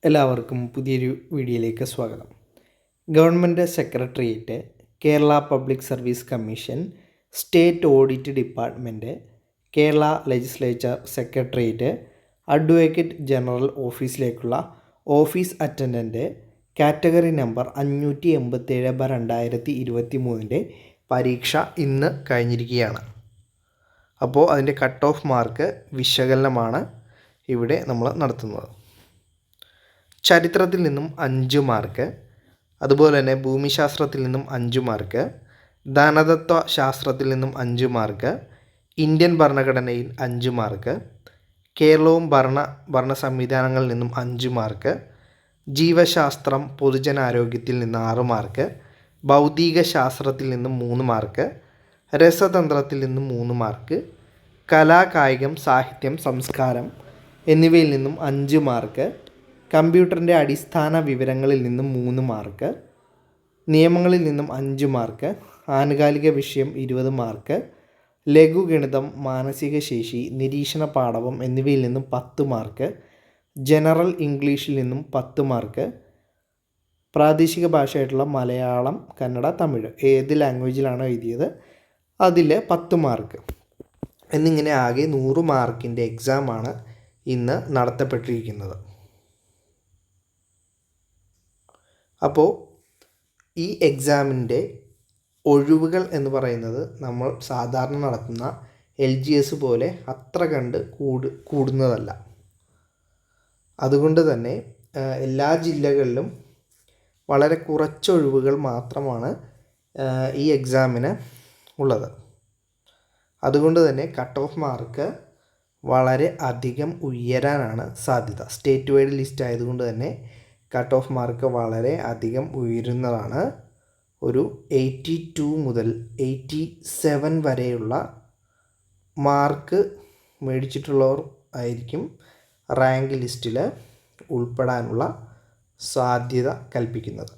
എല്ലാവർക്കും പുതിയൊരു വീഡിയോയിലേക്ക് സ്വാഗതം. Government secretariat, Kerala public service commission, state audit department, Kerala legislature secretariat, advocate general ഓഫീസിലേക്കുള്ള ഓഫീസ് അറ്റൻഡൻറ്റ് കാറ്റഗറി നമ്പർ 587/2023 പരീക്ഷ ഇന്ന് കഴിഞ്ഞിരിക്കുകയാണ്. അപ്പോൾ അതിൻ്റെ കട്ട് ഓഫ് മാർക്ക് വിശകലനമാണ് ഇവിടെ നമ്മൾ നടത്തുന്നത്. ചരിത്രത്തിൽ നിന്നും 5 മാർക്ക്, അതുപോലെ തന്നെ ഭൂമിശാസ്ത്രത്തിൽ നിന്നും 5 മാർക്ക്, ധനതത്വ ശാസ്ത്രത്തിൽ നിന്നും 5 മാർക്ക്, ഇന്ത്യൻ ഭരണഘടനയിൽ 5 മാർക്ക്, കേരളവും ഭരണ സംവിധാനങ്ങളിൽ നിന്നും 5 മാർക്ക്, ജീവശാസ്ത്രം പൊതുജനാരോഗ്യത്തിൽ നിന്ന് 6 മാർക്ക്, ഭൗതിക ശാസ്ത്രത്തിൽ നിന്നും 3 മാർക്ക്, രസതന്ത്രത്തിൽ നിന്നും 3 മാർക്ക്, കലാ കായികം സാഹിത്യം സംസ്കാരം എന്നിവയിൽ നിന്നും 5 മാർക്ക്, കമ്പ്യൂട്ടറിൻ്റെ അടിസ്ഥാന വിവരങ്ങളിൽ നിന്നും 3 മാർക്ക്, നിയമങ്ങളിൽ നിന്നും 5 മാർക്ക്, ആനുകാലിക വിഷയം 20 മാർക്ക്, ലഘുഗണിതം, മാനസിക ശേഷി, നിരീക്ഷണ പാടവം എന്നിവയിൽ നിന്നും 10 മാർക്ക്, ജനറൽ ഇംഗ്ലീഷിൽ നിന്നും 10 മാർക്ക്, പ്രാദേശിക ഭാഷയായിട്ടുള്ള മലയാളം, കന്നഡ, തമിഴ് ഏത് ലാംഗ്വേജിലാണോ എഴുതിയത് അതിൽ 10 മാർക്ക് എന്നിങ്ങനെ ആകെ 100 മാർക്കിൻ്റെ എക്സാമാണ് ഇന്ന് നടത്തപ്പെട്ടിരിക്കുന്നത്. അപ്പോൾ ഈ എക്സാമിൻ്റെ ഒഴിവുകൾ എന്ന് പറയുന്നത് നമ്മൾ സാധാരണ നടത്തുന്ന LGS പോലെ അത്ര കണ്ട് കൂടുന്നതല്ല. അതുകൊണ്ട് തന്നെ എല്ലാ ജില്ലകളിലും വളരെ കുറച്ച് ഒഴിവുകൾ മാത്രമാണ് ഈ എക്സാമിന് ഉള്ളത്. അതുകൊണ്ട് തന്നെ കട്ട് ഓഫ് മാർക്ക് വളരെ അധികം ഉയരാനാണ് സാധ്യത. സ്റ്റേറ്റ് വൈഡ് ലിസ്റ്റ് ആയതുകൊണ്ട് തന്നെ കട്ട് ഓഫ് മാർക്ക് വളരെ അധികം ഉയരുന്നതാണ്. ഒരു 82 മുതൽ 87 വരെയുള്ള മാർക്ക് മേടിച്ചിട്ടുള്ളവർ ആയിരിക്കും റാങ്ക് ലിസ്റ്റിൽ ഉൾപ്പെടാനുള്ള സാധ്യത കൽപ്പിക്കുന്നത്.